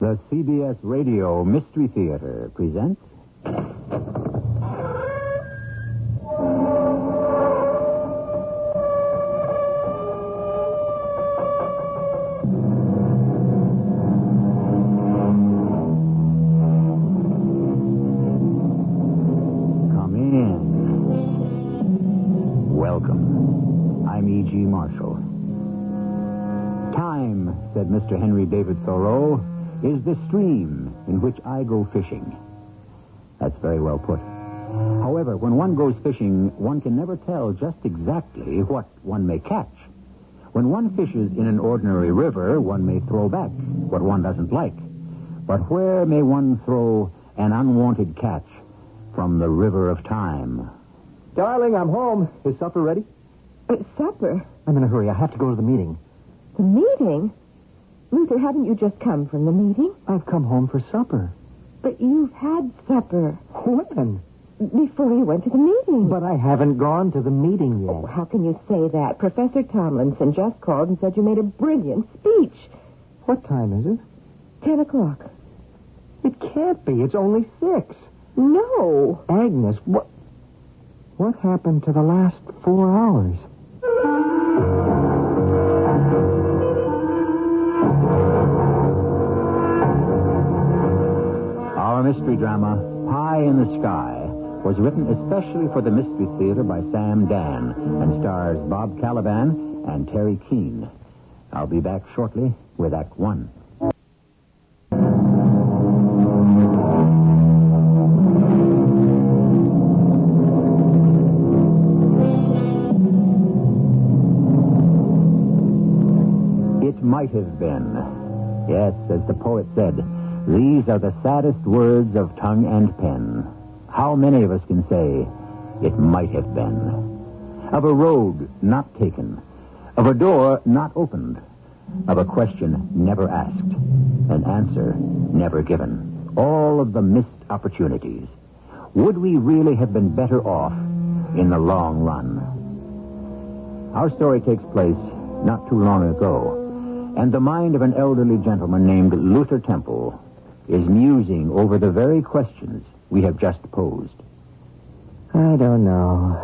The CBS Radio Mystery Theater presents... Come in. Welcome. I'm E.G. Marshall. Time, said Mr. Henry David Thoreau, is the stream in which I go fishing. That's very well put. However, when one goes fishing, one can never tell just exactly what one may catch. When one fishes in an ordinary river, one may throw back what one doesn't like. But where may one throw an unwanted catch from the river of time? Darling, I'm home. Is supper ready? Supper? I'm in a hurry. I have to go to the meeting. The meeting? Luther, haven't you just come from the meeting? I've come home for supper. But you've had supper. When? Before you went to the meeting. But I haven't gone to the meeting yet. Oh, how can you say that? Professor Tomlinson just called and said you made a brilliant speech. What time is it? 10 o'clock. It can't be. It's only 6. No. Agnes, what happened to the last 4 hours? Our mystery drama, Pie in the Sky, was written especially for the Mystery Theater by Sam Dan and stars Bob Caliban and Terry Keane. I'll be back shortly with Act One. It might have been. Yes, as the poet said, these are the saddest words of tongue and pen. How many of us can say, it might have been? Of a road not taken. Of a door not opened. Of a question never asked. An answer never given. All of the missed opportunities. Would we really have been better off in the long run? Our story takes place not too long ago, and the mind of an elderly gentleman named Luther Temple is musing over the very questions we have just posed. I don't know.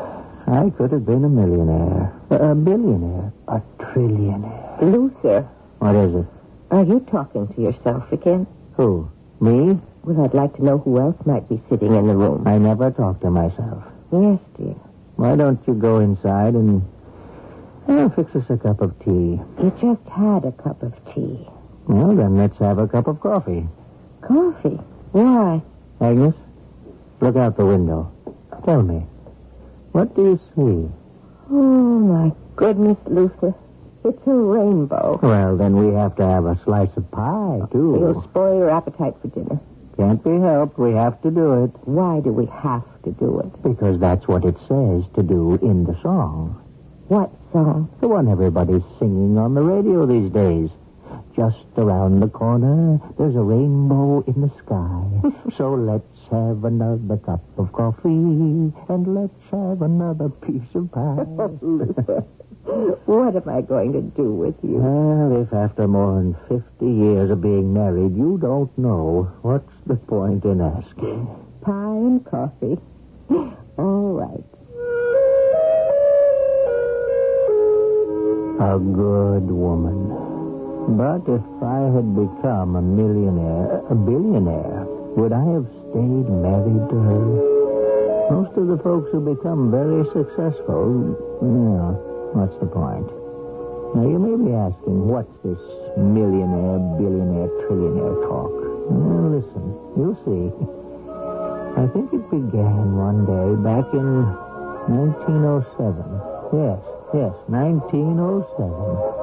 I could have been a millionaire, a billionaire, a trillionaire. Luther. What is it? Are you talking to yourself again? Who? Me? Well, I'd like to know who else might be sitting in the room. I never talk to myself. Yes, dear. Why don't you go inside and fix us a cup of tea? You just had a cup of tea. Well, then let's have a cup of coffee. Coffee? Why? Agnes, look out the window. Tell me, what do you see? Oh, my goodness, Luther. It's a rainbow. Well, then we have to have a slice of pie, too. You'll spoil your appetite for dinner. Can't be helped. We have to do it. Why do we have to do it? Because that's what it says to do in the song. What song? The one everybody's singing on the radio these days. Just around the corner, there's a rainbow in the sky. So let's have another cup of coffee, and let's have another piece of pie. Luther, what am I going to do with you? Well, if after more than 50 years of being married, you don't know, what's the point in asking? Pie and coffee. All right. A good woman. But if I had become a millionaire, a billionaire, would I have stayed married to her? Most of the folks who become very successful, what's the point? Now, you may be asking, what's this millionaire, billionaire, trillionaire talk? Well, listen, you'll see. I think it began one day back in 1907. Yes, 1907.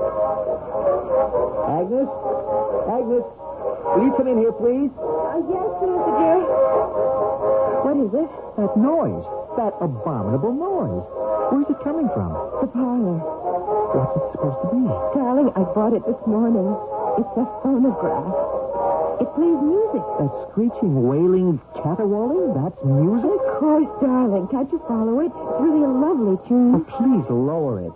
Agnes, will you come in here, please? Yes, Luther, dear. What is it? That noise. That abominable noise. Where's it coming from? The parlor. What's it supposed to be? Darling, I bought it this morning. It's a phonograph. It plays music. That screeching, wailing, caterwauling? That's music? Of course, darling. Can't you follow it? It's really a lovely tune. Oh, please lower it.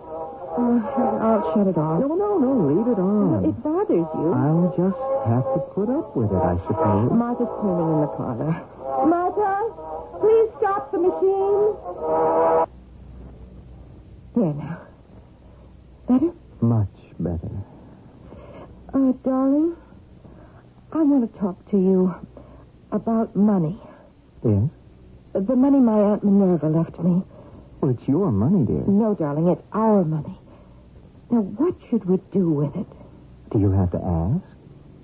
I'll shut it off. No, leave it on. It bothers you. I'll just have to put up with it, I suppose. Martha's cleaning in the parlor. Martha, please stop the machine. There now. Better? Much better. Darling, I want to talk to you about money. Yes? The money my Aunt Minerva left me. Well, it's your money, dear. No, darling, it's our money. Now, what should we do with it? Do you have to ask?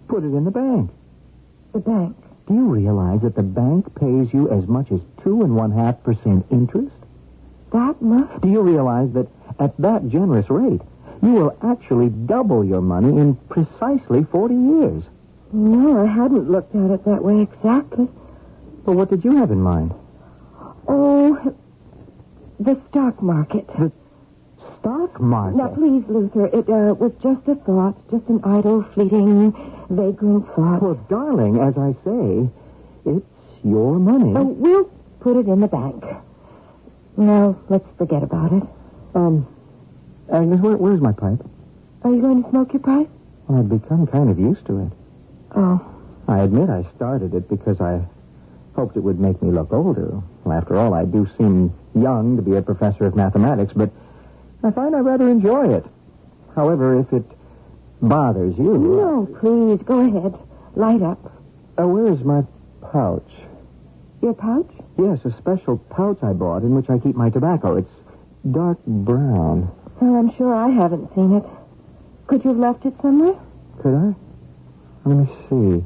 Put it in the bank. The bank. Do you realize that the bank pays you as much as 2.5% interest? That much? Do you realize that at that generous rate, you will actually double your money in precisely 40 years? No, I hadn't looked at it that way exactly. Well, what did you have in mind? Oh, the stock market. The stock market? Now, please, Luther, it was just a thought, just an idle, fleeting, vagrant thought. Well, darling, as I say, it's your money. Oh, we'll put it in the bank. Now, let's forget about it. Agnes, where's my pipe? Are you going to smoke your pipe? Well, I've become kind of used to it. Oh. I admit I started it because I hoped it would make me look older. Well, after all, I do seem young to be a professor of mathematics, but I find I rather enjoy it. However, if it bothers you... No, please, go ahead. Light up. Where is my pouch? Your pouch? Yes, a special pouch I bought in which I keep my tobacco. It's dark brown. Well, I'm sure I haven't seen it. Could you have left it somewhere? Could I? Let me see.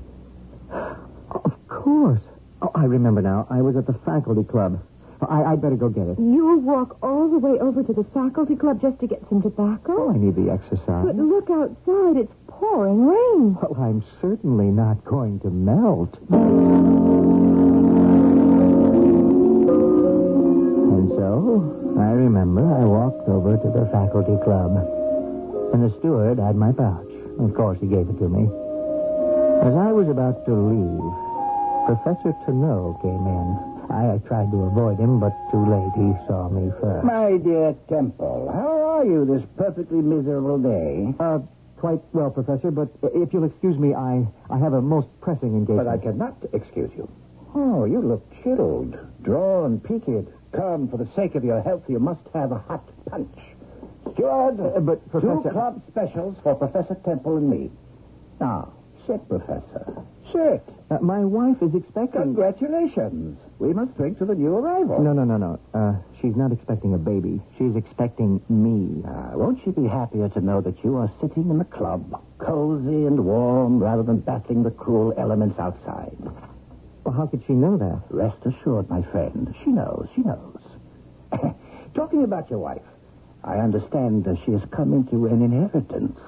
Of course. Oh, I remember now. I was at the faculty club. I'd better go get it. You'll walk all the way over to the faculty club just to get some tobacco? Oh, I need the exercise. But look outside. It's pouring rain. Well, I'm certainly not going to melt. And so, I remember I walked over to the faculty club. And the steward had my pouch. Of course, he gave it to me. As I was about to leave, Professor Teno came in. I tried to avoid him, but too late. He saw me first. My dear Temple, how are you this perfectly miserable day? Quite well, Professor, but if you'll excuse me, I have a most pressing engagement. But I cannot excuse you. Oh, you look chilled, drawn, peaked. Come, for the sake of your health, you must have a hot punch. Steward, but, Professor... 2 club specials for Professor Temple and me. Now, sit, Professor. Sit. My wife is expecting... Congratulations. We must drink to the new arrival. No. She's not expecting a baby. She's expecting me. Won't she be happier to know that you are sitting in the club, cozy and warm, rather than battling the cruel elements outside? Well, how could she know that? Rest assured, my friend. She knows. Talking about your wife, I understand that she has come into an inheritance.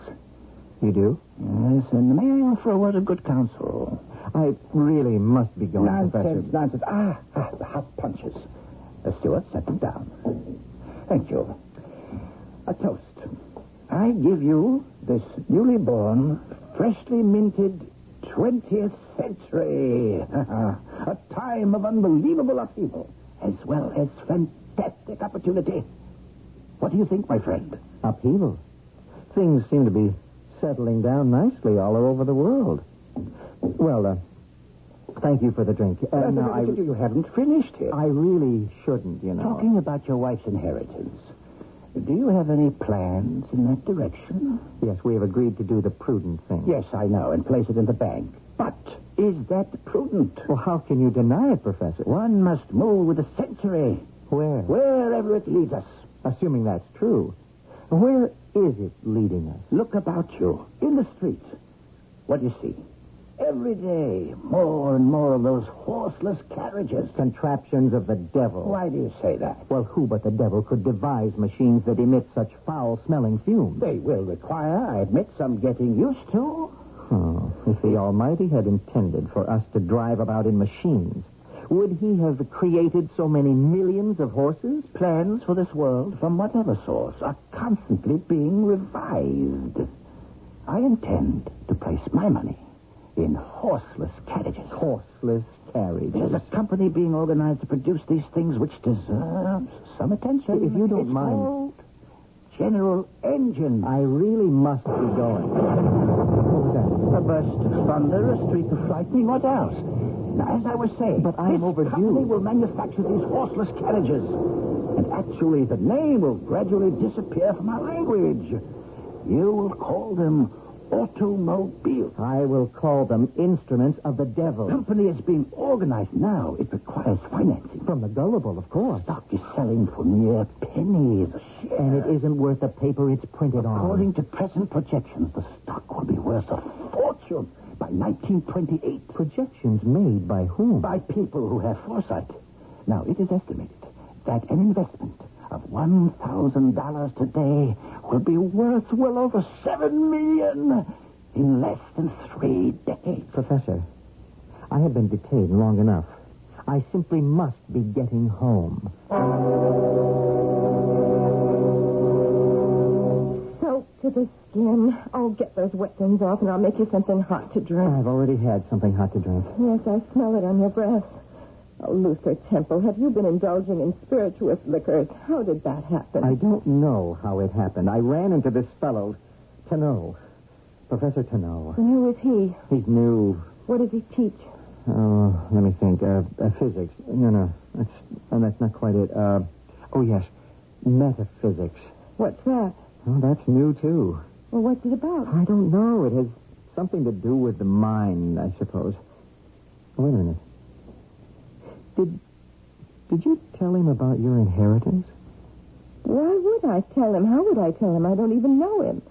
You do? Yes, and may I offer a word of good counsel? I really must be going, Professor. Nonsense. The hot punches. Stuart, set them down. Thank you. A toast. I give you this newly born, freshly minted 20th century. A time of unbelievable upheaval, as well as fantastic opportunity. What do you think, my friend? Upheaval? Things seem to be settling down nicely all over the world. Well, thank you for the drink. You haven't finished here. I really shouldn't, you know. Talking about your wife's inheritance, do you have any plans in that direction? Yes, we have agreed to do the prudent thing. Yes, I know, and place it in the bank. But is that prudent? Well, how can you deny it, Professor? One must move with the century. Where? Wherever it leads us. Assuming that's true. Where is it leading us? Look about you, in the street. What do you see? Every day, more and more of those horseless carriages. Contraptions of the devil. Why do you say that? Well, who but the devil could devise machines that emit such foul-smelling fumes? They will require, I admit, some getting used to. Oh, if the Almighty had intended for us to drive about in machines, would he have created so many millions of horses? Plans for this world, from whatever source, are constantly being revised. I intend to place my money in horseless carriages. Horseless carriages? There's a company being organized to produce these things which deserves some attention. If you don't It's mind. called General Engine. I really must be going. What was that? burst of thunder, a streak of lightning, what else? Now, as I was saying, But I'm this overdue. company will manufacture these horseless carriages. And actually, the name will gradually disappear from our language. You will call them automobiles. I will call them instruments of the devil. The company is being organized now. It requires financing. From the gullible, of course. Stock is selling for mere pennies a share. And it isn't worth the paper it's printed on. According to present projections, the stock will be worth a fortune by 1928. Projections made by whom? By people who have foresight. Now, it is estimated that an investment of $1,000 today will be worth well over $7 million in less than 3 decades. Professor, I have been detained long enough. I simply must be getting home. Soaked to the skin. Oh, get those wet things off, and I'll make you something hot to drink. I've already had something hot to drink. Yes, I smell it on your breath. Oh, Luther Temple, have you been indulging in spirituous liquors? How did that happen? I don't know how it happened. I ran into this fellow, Teno. Professor Teno. And who is he? He's new. What does he teach? Oh, let me think. Physics. No, that's not quite it. Oh, yes, metaphysics. What's that? Oh, that's new, too. Well, what's it about? I don't know. It has something to do with the mind, I suppose. Oh, wait a minute. Did you tell him about your inheritance? Why would I tell him? How would I tell him? I don't even know him.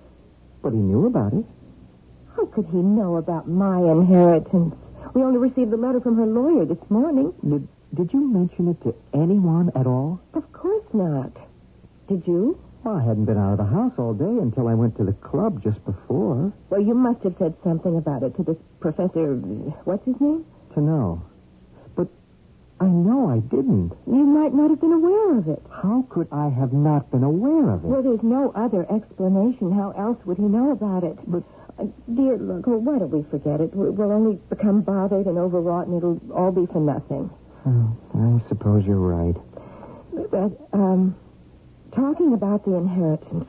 But he knew about it. How could he know about my inheritance? We only received the letter from her lawyer this morning. Did you mention it to anyone at all? Of course not. Did you? Well, I hadn't been out of the house all day until I went to the club just before. Well, you must have said something about it to this professor... What's his name? To know. But I know I didn't. You might not have been aware of it. How could I have not been aware of it? Well, there's no other explanation. How else would he know about it? But... Dear, look, why don't we forget it? We'll only become bothered and overwrought, and it'll all be for nothing. Oh, I suppose you're right. But, talking about the inheritance,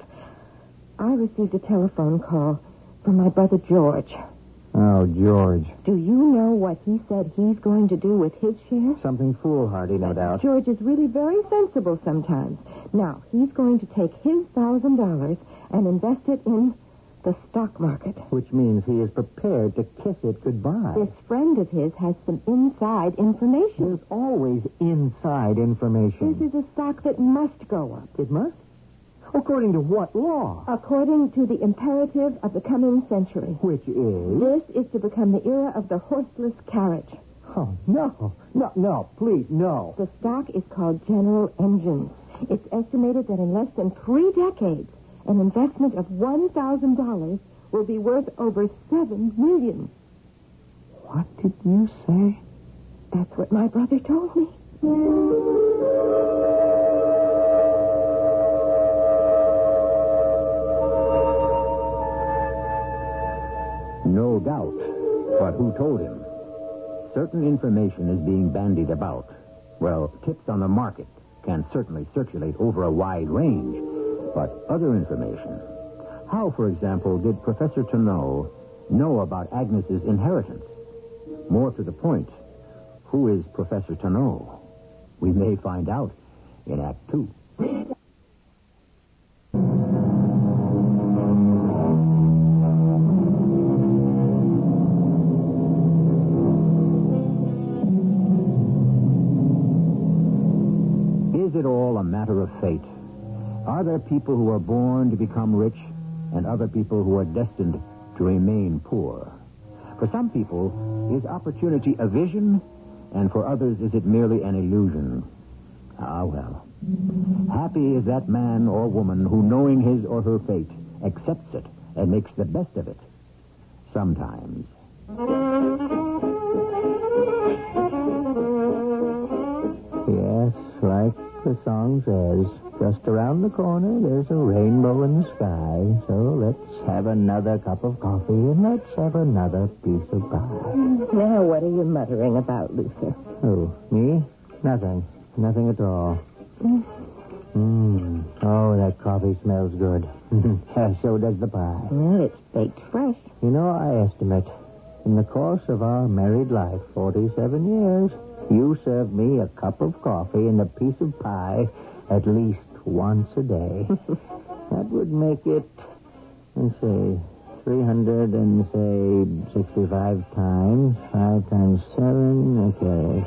I received a telephone call from my brother George. Oh, George. Do you know what he said he's going to do with his share? Something foolhardy, no doubt. George is really very sensible sometimes. Now, he's going to take his $1,000 and invest it in the stock market. Which means he is prepared to kiss it goodbye. This friend of his has some inside information. There's always inside information. This is a stock that must go up. It must? According to what law? According to the imperative of the coming century. Which is? This is to become the era of the horseless carriage. Oh, no, please, no. The stock is called General Engines. It's estimated that in less than 3 decades, an investment of $1,000 will be worth over $7 million. What did you say? That's what my brother told me. No doubt. But who told him? Certain information is being bandied about. Well, tips on the market can certainly circulate over a wide range. But other information. How, for example, did Professor Teno know about Agnes's inheritance? More to the point, who is Professor Teno? We may find out in Act 2. Is it all a matter of fate? Are there people who are born to become rich and other people who are destined to remain poor? For some people, is opportunity a vision, and for others, is it merely an illusion? Ah, well. Happy is that man or woman who, knowing his or her fate, accepts it and makes the best of it. Sometimes. Yes, like the song says, just around the corner, there's a rainbow in the sky. So let's have another cup of coffee and let's have another piece of pie. Now, what are you muttering about, Luther? Oh, me? Nothing. Nothing at all. Oh, that coffee smells good. So does the pie. Well, it's baked fresh. You know, I estimate In the course of our married life, 47 years, you served me a cup of coffee and a piece of pie at least once a day. That would make it, let's say, 365 times. 5 times 7, okay,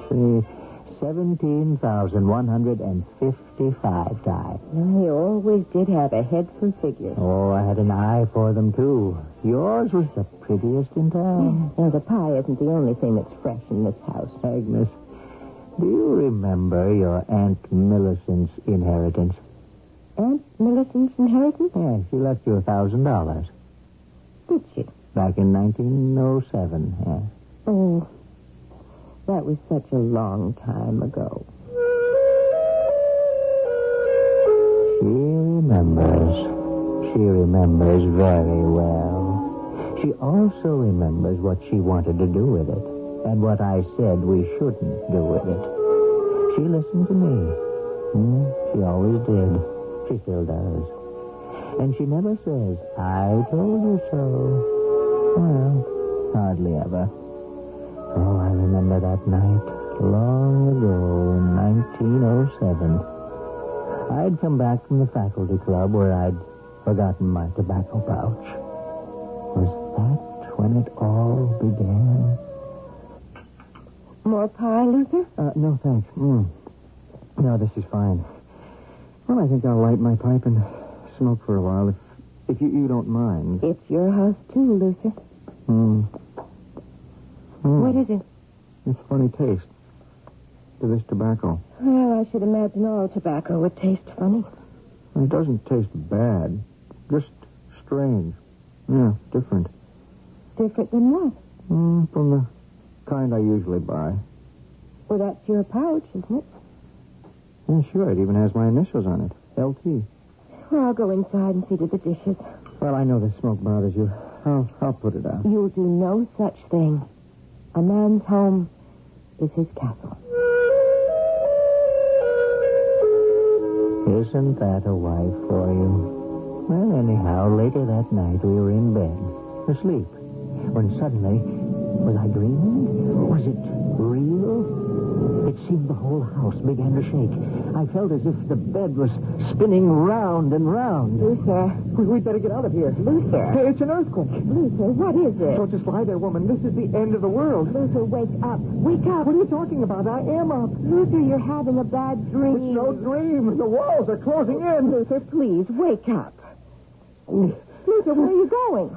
17,155 times. You always did have a head for figures. Oh, I had an eye for them, too. Yours was the prettiest in town. Now, the pie isn't the only thing that's fresh in this house. Agnes, do you remember your Aunt Millicent's inheritance? Aunt Millicent's inheritance? Yeah, she left you $1,000. Did she? Back in 1907, yeah. Oh, that was such a long time ago. She remembers. She remembers very well. She also remembers what she wanted to do with it, and what I said we shouldn't do with it. She listened to me. She always did. She still does. And she never says, I told you so. Well, hardly ever. Oh, I remember that night, long ago in 1907. I'd come back from the faculty club where I'd forgotten my tobacco pouch. Was that when it all began? More pie, Luther? No, thanks. No, this is fine. Well, I think I'll light my pipe and smoke for a while, if you don't mind. It's your house, too, Luther. What is it? It's a funny taste to this tobacco. Well, I should imagine all tobacco would taste funny. It doesn't taste bad. Just strange. Yeah, different. Different than what? From the kind I usually buy. Well, that's your pouch, isn't it? Yeah, sure. It even has my initials on it. LT. Well, I'll go inside and see to the dishes. Well, I know the smoke bothers you. I'll put it out. You'll do no such thing. A man's home is his castle. Isn't that a wife for you? Well, anyhow, later that night we were in bed, asleep, when suddenly, was I dreaming? Was it real? It seemed the whole house began to shake. I felt as if the bed was spinning round and round. Luther. We'd better get out of here. Luther. Hey, it's an earthquake. Luther, what is it? Don't just lie there, woman. This is the end of the world. Luther, wake up. Wake up. What are you talking about? I am up. Luther, you're having a bad dream. It's no dream. The walls are closing in. Luther, please, wake up. Luther, where are you going?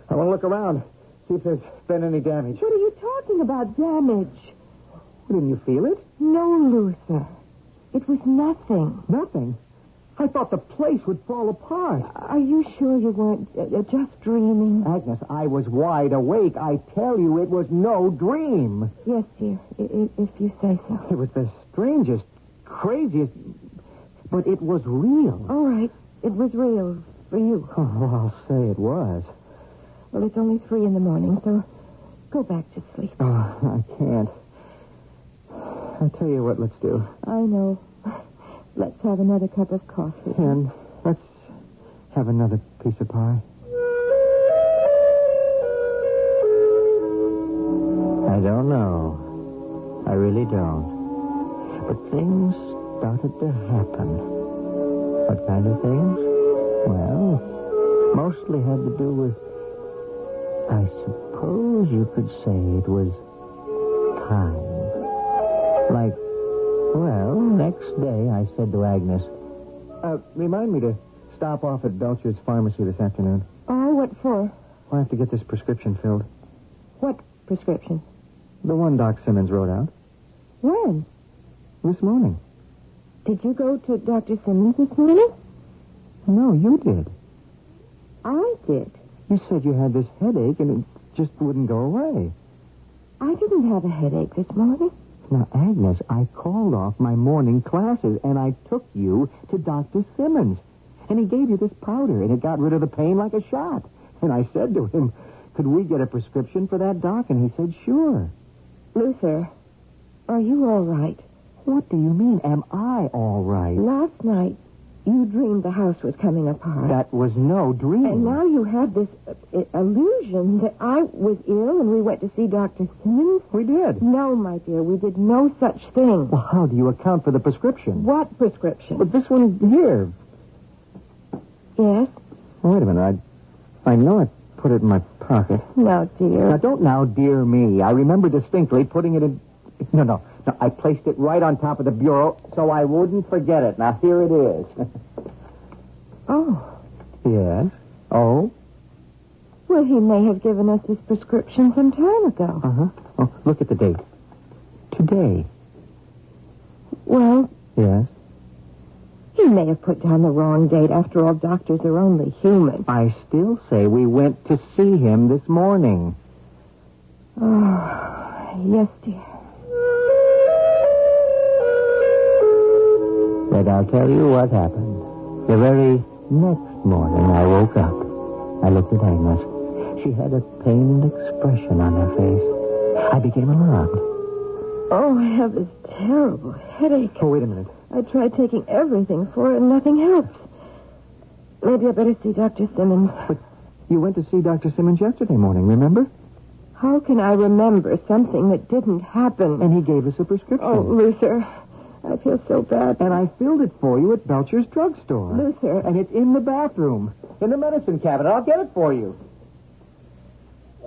I want to look around, see if there's been any damage. What are you talking about, damage? Didn't you feel it? No, Luther. It was nothing. Nothing. I thought the place would fall apart. Are you sure you weren't just dreaming? Agnes, I was wide awake. I tell you, it was no dream. Yes, dear, if you say so. It was the strangest, craziest, but it was real. All right. It was real for you. Oh, well, I'll say it was. Well, it's only 3 a.m, so go back to sleep. Oh, I can't. I'll tell you what, let's do. I know. Let's have another cup of coffee. And let's have another piece of pie. I don't know. I really don't. But things started to happen. What kind of things? Well, mostly had to do with, I suppose you could say it was time. Like, well, next day I said to Agnes, remind me to stop off at Belcher's Pharmacy this afternoon. Oh, what for? I have to get this prescription filled. What prescription? The one Doc Simmons wrote out. When? This morning. Did you go to Dr. Simmons this morning? No, you did. I did. You said you had this headache and it just wouldn't go away. I didn't have a headache this morning. Now, Agnes, I called off my morning classes and I took you to Dr. Simmons. And he gave you this powder and it got rid of the pain like a shot. And I said to him, could we get a prescription for that, Doc? And he said, sure. Luther, are you all right? What do you mean, am I all right? Last night, You dreamed the house was coming apart. That was no dream. And now you have this illusion that I was ill and we went to see Dr. Simmons? We did. No, my dear, we did no such thing. Well, how do you account for the prescription? What prescription? But this one here. Yes? Wait a minute. I know I put it in my pocket. No, dear. Now, don't now, dear me. I remember distinctly putting it in... No, I placed it right on top of the bureau so I wouldn't forget it. Now, here it is. Oh. Yes? Oh? Well, he may have given us this prescription some time ago. Uh-huh. Oh, look at the date. Today. Well, Yes? he may have put down the wrong date. After all, doctors are only human. I still say we went to see him this morning. Oh, yes, dear. But I'll tell you what happened. The very next morning I woke up. I looked at Agnes. She had a pained expression on her face. I became alarmed. Oh, I have this terrible headache. Oh, wait a minute. I tried taking everything for it and nothing helps. Maybe I better see Dr. Simmons. But you went to see Dr. Simmons yesterday morning, remember? How can I remember something that didn't happen? And he gave us a prescription. Oh, Luther, I feel so bad. And I filled it for you at Belcher's drugstore. Luther. And it's in the bathroom. In the medicine cabinet. I'll get it for you.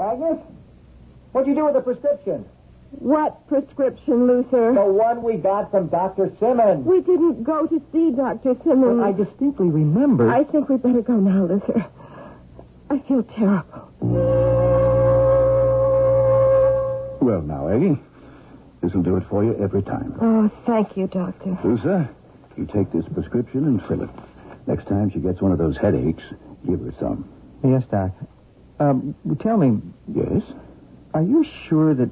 Agnes? What'd you do with the prescription? What prescription, Luther? The one we got from Dr. Simmons. We didn't go to see Dr. Simmons. Well, I distinctly remember... I think we better go now, Luther. I feel terrible. Well, now, Aggie, this'll do it for you every time. Oh, thank you, Doctor. Lusa, you take this prescription and fill it. Next time she gets one of those headaches, give her some. Yes, Doc. Tell me, Yes? are you sure that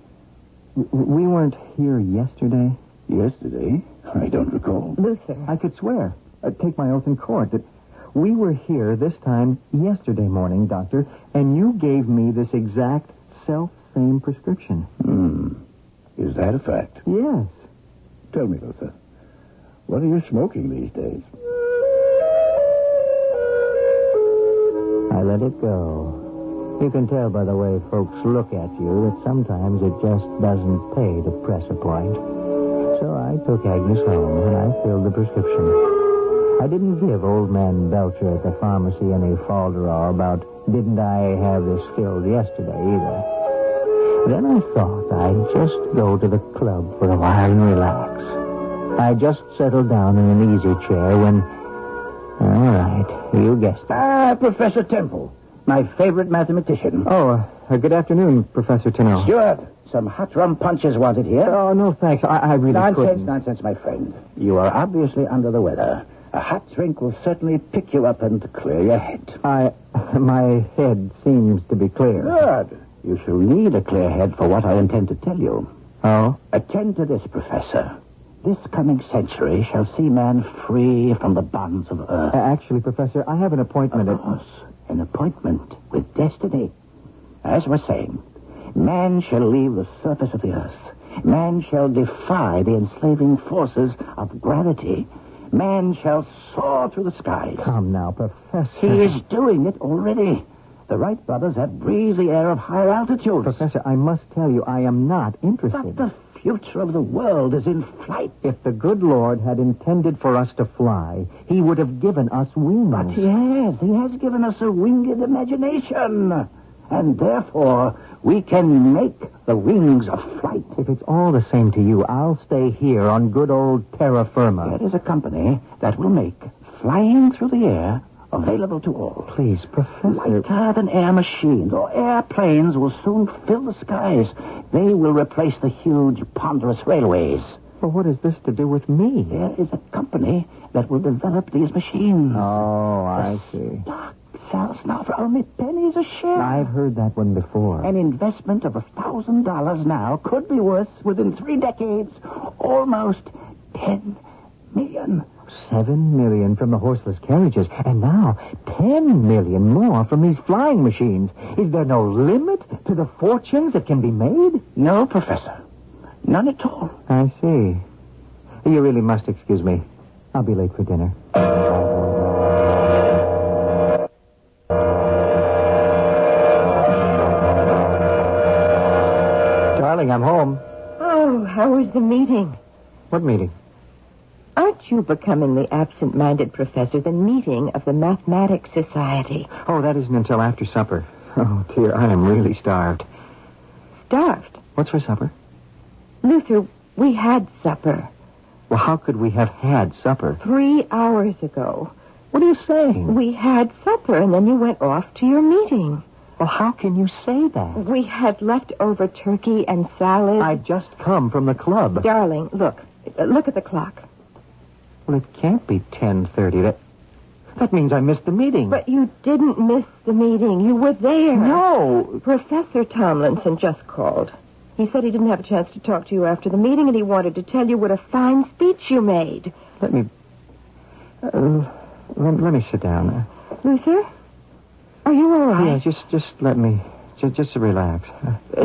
we weren't here yesterday? Yesterday? I don't recall. Luther. I could swear. Take my oath in court that we were here this time yesterday morning, Doctor, and you gave me this exact self-same prescription. Is that a fact? Yes. Tell me, Luther, what are you smoking these days? I let it go. You can tell by the way folks look at you that sometimes it just doesn't pay to press a point. So I took Agnes home, and I filled the prescription. I didn't give old man Belcher at the pharmacy any falderall about didn't I have this filled yesterday either. Then I thought I'd just go to the club for a while and relax. I just settled down in an easy chair when... All right, you guessed it. Professor Temple, my favorite mathematician. Oh, good afternoon, Professor Teno. Stuart, some hot rum punches wanted here. Oh, no, thanks. I really couldn't. Nonsense, my friend. You are obviously under the weather. A hot drink will certainly pick you up and clear your head. My head seems to be clear. Good. You shall need a clear head for what I intend to tell you. Oh? Attend to this, Professor. This coming century shall see man free from the bonds of earth. Actually, Professor, I have an appointment Of course, an appointment with destiny. As we're saying, man shall leave the surface of the earth. Man shall defy the enslaving forces of gravity. Man shall soar through the skies. Come now, Professor. He is doing it already. The Wright brothers have breathed the air of higher altitudes. Professor, I must tell you, I am not interested. But the future of the world is in flight. If the good Lord had intended for us to fly, he would have given us wings. But he has given us a winged imagination. And therefore, we can make the wings of flight. If it's all the same to you, I'll stay here on good old terra firma. There is a company that will make flying through the air available to all. Please, Professor. Lighter than air machines or airplanes will soon fill the skies. They will replace the huge, ponderous railways. Well, what has this to do with me? There is a company that will develop these machines. Oh, I see. Stock sells now for only pennies a share. I've heard that one before. An investment of $1,000 now could be worth, within 3 decades, almost $10 million. 7 million from the horseless carriages, and now 10 million more from these flying machines. Is there no limit to the fortunes that can be made? No, Professor. None at all. I see. You really must excuse me. I'll be late for dinner. Darling, I'm home. Oh, how was the meeting? What meeting? Aren't you becoming the absent-minded professor, the meeting of the Mathematics Society? Oh, that isn't until after supper. Oh, dear, I am really starved. Starved? What's for supper? Luther, we had supper. Well, how could we have had supper? 3 hours ago. What are you saying? We had supper, and then you went off to your meeting. Well, how can you say that? We had leftover turkey and salad. I've just come from the club. Darling, look. Look at the clock. Well, it can't be 10:30. That means I missed the meeting. But you didn't miss the meeting. You were there. No. Professor Tomlinson just called. He said he didn't have a chance to talk to you after the meeting, and he wanted to tell you what a fine speech you made. Let me sit down. Luther? Are you all right? Yeah, just let me... Just to relax.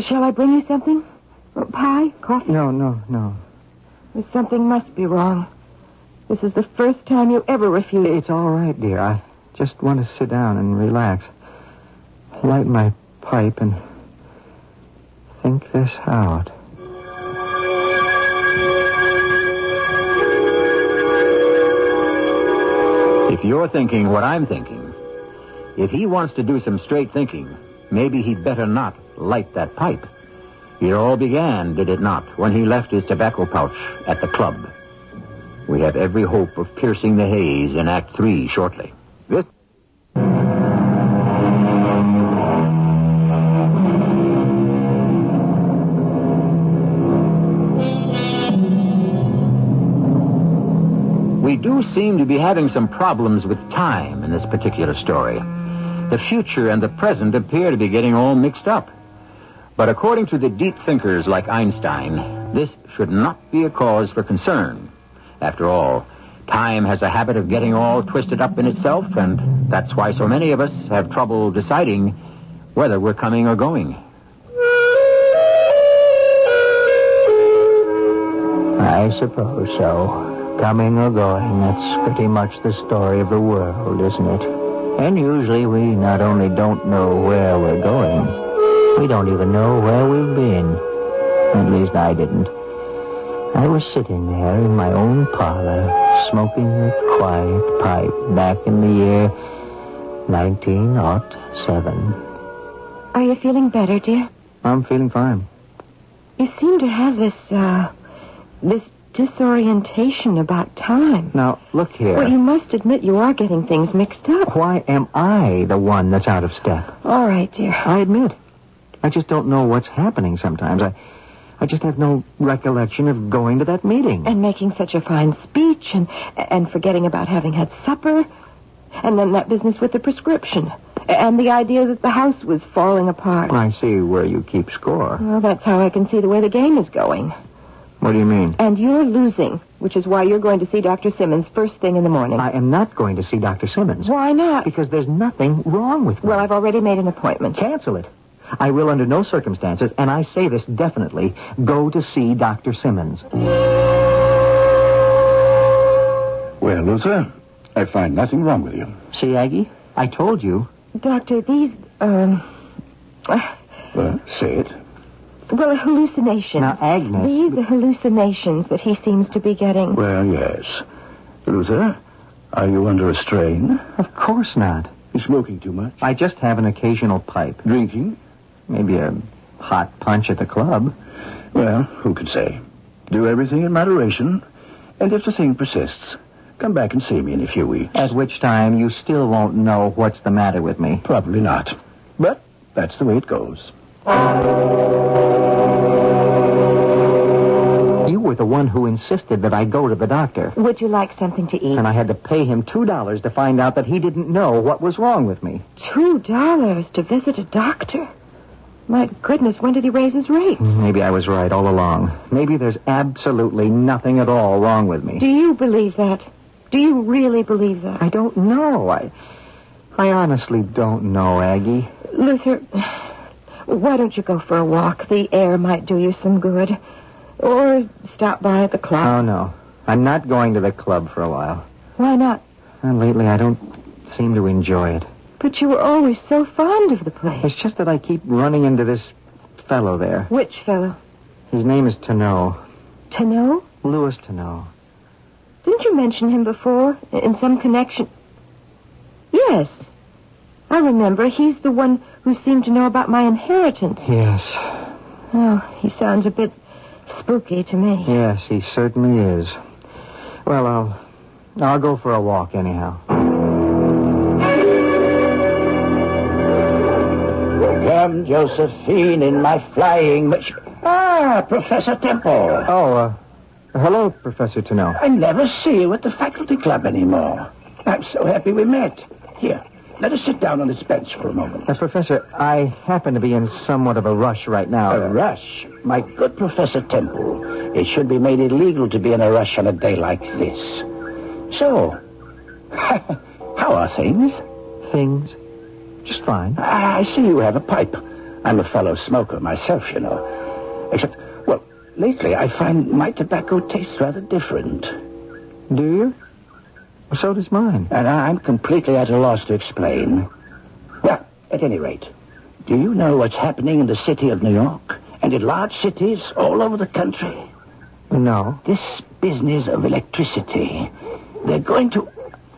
Shall I bring you something? Pie? Coffee? No. Something must be wrong. This is the first time you ever refused. It's all right, dear. I just want to sit down and relax. Light my pipe and think this out. If you're thinking what I'm thinking, if he wants to do some straight thinking, maybe he'd better not light that pipe. It all began, did it not, when he left his tobacco pouch at the club. We have every hope of piercing the haze in Act 3 shortly. This... We do seem to be having some problems with time in this particular story. The future and the present appear to be getting all mixed up. But according to the deep thinkers like Einstein, this should not be a cause for concern. After all, time has a habit of getting all twisted up in itself, and that's why so many of us have trouble deciding whether we're coming or going. I suppose so. Coming or going, that's pretty much the story of the world, isn't it? And usually we not only don't know where we're going, we don't even know where we've been. At least I didn't. I was sitting there in my own parlor, smoking a quiet pipe back in the year 1907. Are you feeling better, dear? I'm feeling fine. You seem to have this disorientation about time. Now, look here. Well, you must admit you are getting things mixed up. Why am I the one that's out of step? All right, dear. I admit. I just don't know what's happening sometimes. I just have no recollection of going to that meeting. And making such a fine speech and forgetting about having had supper. And then that business with the prescription. And the idea that the house was falling apart. I see where you keep score. Well, that's how I can see the way the game is going. What do you mean? And you're losing, which is why you're going to see Dr. Simmons first thing in the morning. I am not going to see Dr. Simmons. Why not? Because there's nothing wrong with me. Well, I've already made an appointment. Cancel it. I will under no circumstances, and I say this definitely, go to see Dr. Simmons. Well, Luther, I find nothing wrong with you. See, Aggie? I told you. Doctor, these, Well, say it. well, hallucinations. Now, Agnes... These are hallucinations that he seems to be getting. Well, yes. Luther, are you under a strain? Of course not. You smoking too much? I just have an occasional pipe. Drinking? Maybe a hot punch at the club. Well, who can say? Do everything in moderation, and if the thing persists, come back and see me in a few weeks. At which time you still won't know what's the matter with me. Probably not. But that's the way it goes. You were the one who insisted that I go to the doctor. Would you like something to eat? And I had to pay him $2 to find out that he didn't know what was wrong with me. $2 to visit a doctor? My goodness, when did he raise his rates? Maybe I was right all along. Maybe there's absolutely nothing at all wrong with me. Do you believe that? Do you really believe that? I don't know. I honestly don't know, Aggie. Luther, why don't you go for a walk? The air might do you some good. Or stop by at the club. Oh, no. I'm not going to the club for a while. Why not? And lately, I don't seem to enjoy it. But you were always so fond of the place. It's just that I keep running into this fellow there. Which fellow? His name is Teno. Teno? Louis Teno. Didn't you mention him before? In some connection? Yes. I remember. He's the one who seemed to know about my inheritance. Yes. Oh, he sounds a bit spooky to me. Yes, he certainly is. Well, I'll go for a walk anyhow. Come, Josephine, in my flying machine. Ah, Professor Temple. Oh, hello, Professor Teno. I never see you at the faculty club anymore. I'm so happy we met. Here, let us sit down on this bench for a moment. Professor, I happen to be in somewhat of a rush right now. A rush? My good Professor Temple, it should be made illegal to be in a rush on a day like this. So, how are things? Things? Just fine. I see you have a pipe. I'm a fellow smoker myself, you know. Except, well, lately I find my tobacco tastes rather different. Do you? So does mine. And I'm completely at a loss to explain. Well, at any rate, do you know what's happening in the city of New York? And in large cities all over the country? No. This business of electricity. They're going to,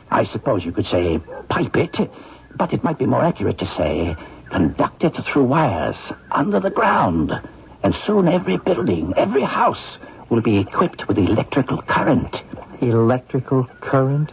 I suppose you could say, pipe it, but it might be more accurate to say, conduct it through wires under the ground. And soon every building, every house will be equipped with electrical current. Electrical current?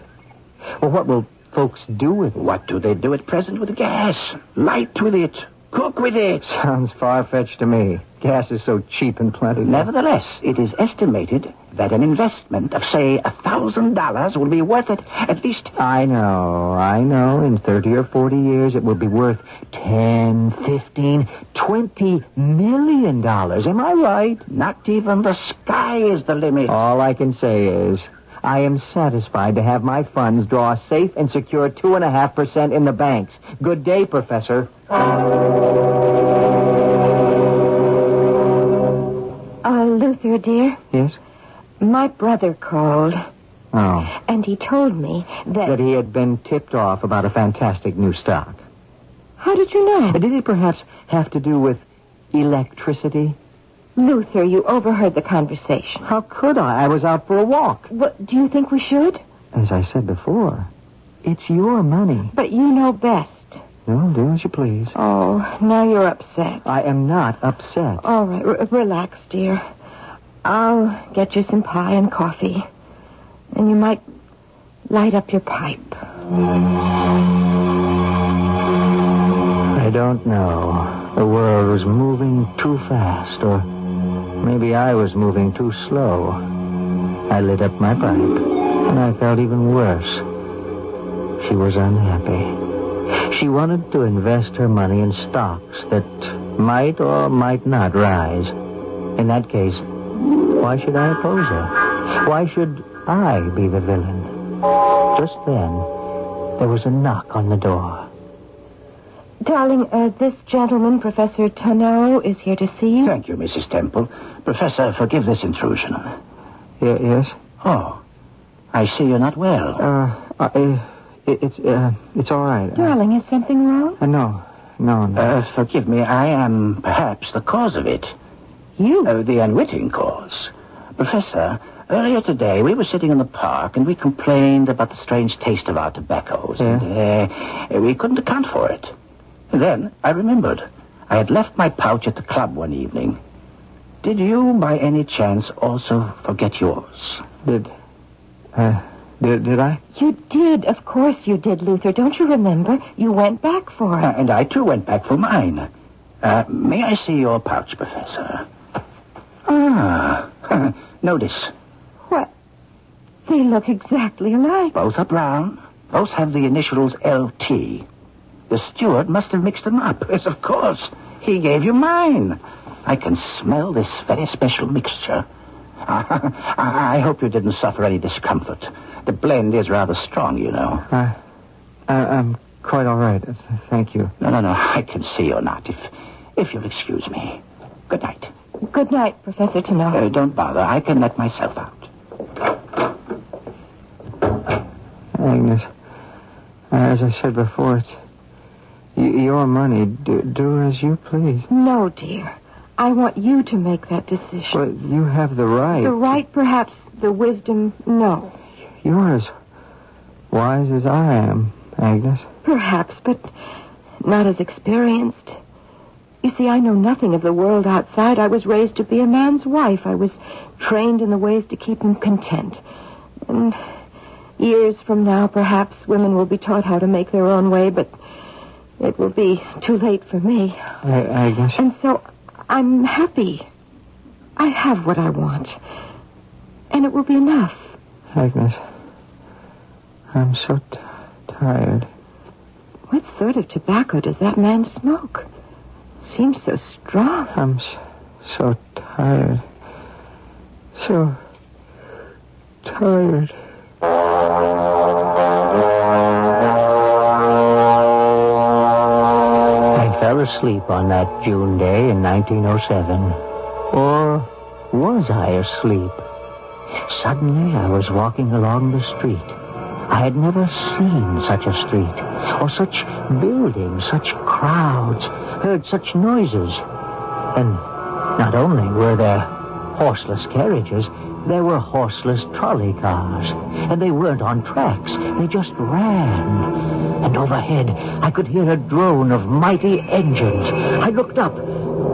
Well, what will folks do with it? What do they do at present with gas? Light with it. Cook with it. Sounds far-fetched to me. Gas is so cheap and plentiful. Nevertheless, it is estimated that an investment of, say, $1,000 will be worth it at least... I know. In 30 or 40 years, it will be worth $10, $15, $20 million. Am I right? Not even the sky is the limit. All I can say is, I am satisfied to have my funds draw a safe and secure 2.5% in the banks. Good day, Professor. Luther, dear. Yes? My brother called. Oh. And he told me That he had been tipped off about a fantastic new stock. How did you know? Did it perhaps have to do with electricity? Luther, you overheard the conversation. How could I? I was out for a walk. What, do you think we should? As I said before, it's your money. But you know best. No, do as you please. Oh, now you're upset. I am not upset. All right, relax, dear. I'll get you some pie and coffee. And you might light up your pipe. I don't know. The world was moving too fast, or maybe I was moving too slow. I lit up my pipe, and I felt even worse. She was unhappy. She wanted to invest her money in stocks that might or might not rise. In that case, why should I oppose her? Why should I be the villain? Just then, there was a knock on the door. Darling, this gentleman, Professor Teno, is here to see you. Thank you, Mrs. Temple. Professor, forgive this intrusion. Yes? Oh, I see you're not well. It's all right. Darling, is something wrong? No. Forgive me, I am perhaps the cause of it. You? The unwitting cause. Professor, earlier today we were sitting in the park and we complained about the strange taste of our tobaccos. Yeah. And we couldn't account for it. Then I remembered. I had left my pouch at the club one evening. Did you, by any chance, also forget yours? Did I? You did. Of course you did, Luther. Don't you remember? You went back for it. And I, too, went back for mine. May I see your pouch, Professor? Ah, notice. What? They look exactly alike. Both are brown. Both have the initials LT. The steward must have mixed them up. Yes, of course. He gave you mine. I can smell this very special mixture. I hope you didn't suffer any discomfort. The blend is rather strong, you know. I'm quite all right. Thank you. No. I can see you're not. If you'll excuse me. Good night. Good night, Professor Teno. Don't bother. I can let myself out. Agnes, as I said before, it's your money. Do as you please. No, dear. I want you to make that decision. Well, you have the right. The right, perhaps. The wisdom, no. You're as wise as I am, Agnes. Perhaps, but not as experienced. You see, I know nothing of the world outside. I was raised to be a man's wife. I was trained in the ways to keep him content. And years from now, perhaps, women will be taught how to make their own way, but it will be too late for me. Agnes. And so I'm happy. I have what I want. And it will be enough. Agnes, I'm so tired. What sort of tobacco does that man smoke? Seems so strong. I'm so tired. So tired. I fell asleep on that June day in 1907. Or was I asleep? Suddenly, I was walking along the street. I had never seen such a street, or such buildings, such crowds, heard such noises. And not only were there horseless carriages, there were horseless trolley cars. And they weren't on tracks. They just ran. And overhead, I could hear a drone of mighty engines. I looked up.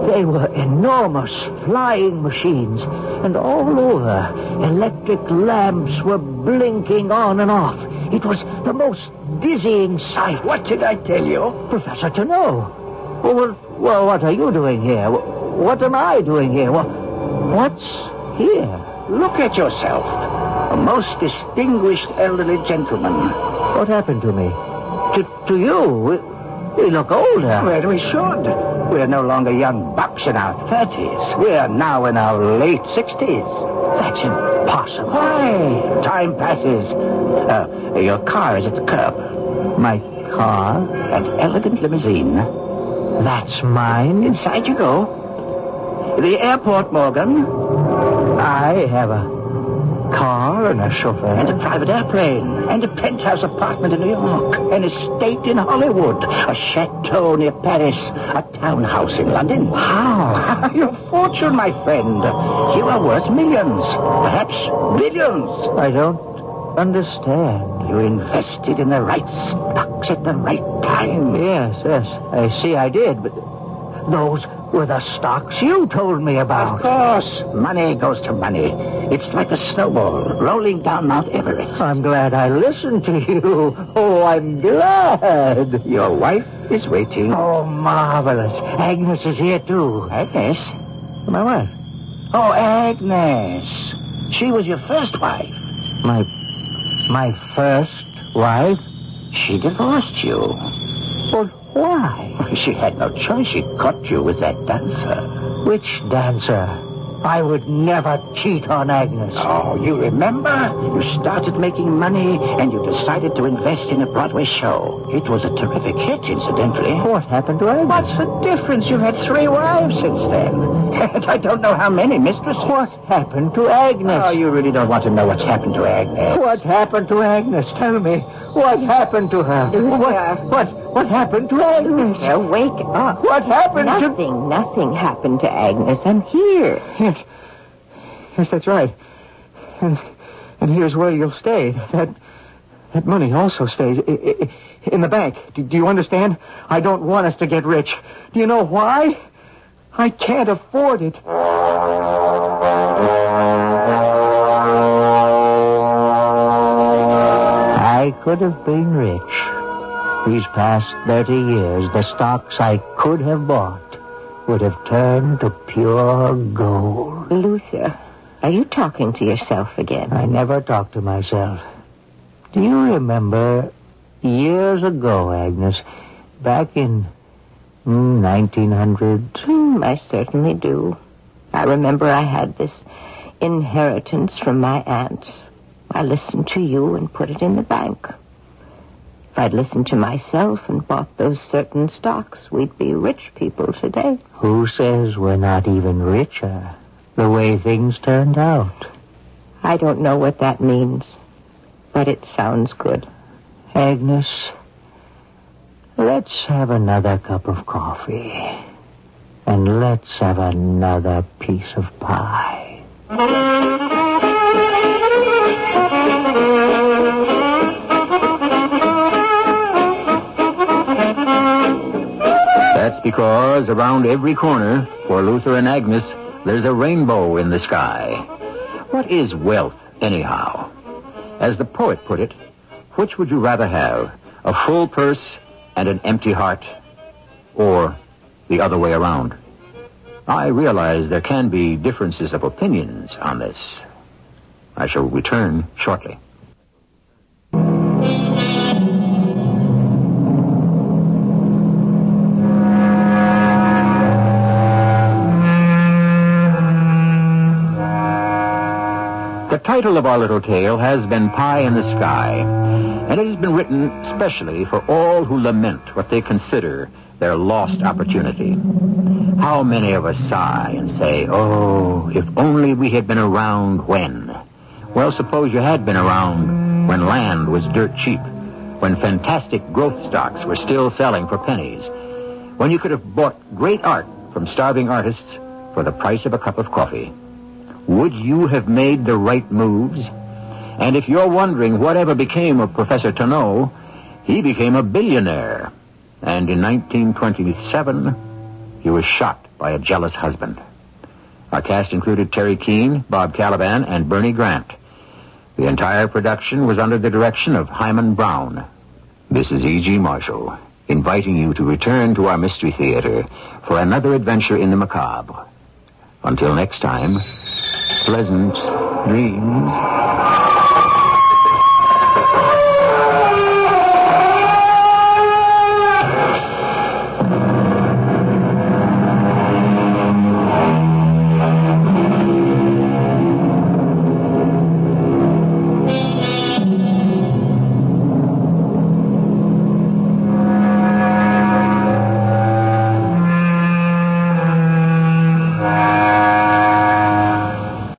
They were enormous flying machines. And all over, electric lamps were blinking on and off. It was the most dizzying sight. What did I tell you? Professor Teno. Well, what are you doing here? What am I doing here? What's here? Look at yourself. A most distinguished elderly gentleman. What happened to me? To you? We look older. Well, we should. We're no longer young bucks in our 30s. We're now in our late 60s. That's impossible. Why? Time passes. Your car is at the curb. My car? That elegant limousine. That's mine? Inside you go. The airport, Morgan. I have a car and a chauffeur. And a private airplane. And a penthouse apartment in New York. An estate in Hollywood. A chateau near Paris. A townhouse in London. How? Your fortune, my friend. You are worth millions. Perhaps billions. I don't understand. You invested in the right stocks at the right time. Yes. I see I did, but those were the stocks you told me about. Of course. Money goes to money. It's like a snowball rolling down Mount Everest. I'm glad I listened to you. Oh, I'm glad. Your wife is waiting. Oh, marvelous. Agnes is here, too. Agnes? My wife. Oh, Agnes. She was your first wife. My first wife? She divorced you. But why? She had no choice. She caught you with that dancer. Which dancer? I would never cheat on Agnes. Oh, you remember? You started making money and you decided to invest in a Broadway show. It was a terrific hit, incidentally. What happened to Agnes? What's the difference? You've had 3 wives since then. And I don't know how many mistresses. What happened to Agnes? Oh, you really don't want to know what's happened to Agnes. What happened to Agnes? Tell me. What happened to her? What happened to Agnes? Now, wake up. What happened to... Nothing happened to Agnes. I'm here. Yes, that's right. And here's where you'll stay. That money also stays in the bank. Do you understand? I don't want us to get rich. Do you know why? I can't afford it. I could have been rich. These past 30 years, the stocks I could have bought would have turned to pure gold. Luther, are you talking to yourself again? I never talk to myself. Do you remember years ago, Agnes, back in 1900? I certainly do. I remember I had this inheritance from my aunt. I listened to you and put it in the bank. If I'd listened to myself and bought those certain stocks, we'd be rich people today. Who says we're not even richer, the way things turned out? I don't know what that means, but it sounds good. Agnes, let's have another cup of coffee. And let's have another piece of pie. That's because around every corner, for Luther and Agnes, there's a rainbow in the sky. What is wealth, anyhow? As the poet put it, which would you rather have, a full purse and an empty heart, or the other way around? I realize there can be differences of opinions on this. I shall return shortly. The title of our little tale has been Pie in the Sky, and it has been written specially for all who lament what they consider their lost opportunity. How many of us sigh and say, oh, if only we had been around when? Well, suppose you had been around when land was dirt cheap, when fantastic growth stocks were still selling for pennies, when you could have bought great art from starving artists for the price of a cup of coffee. Would you have made the right moves? And if you're wondering whatever became of Professor Teno, he became a billionaire. And in 1927, he was shot by a jealous husband. Our cast included Terry Keane, Bob Caliban, and Bernie Grant. The entire production was under the direction of Hyman Brown. This is E.G. Marshall, inviting you to return to our Mystery Theater for another adventure in the macabre. Until next time, pleasant dreams.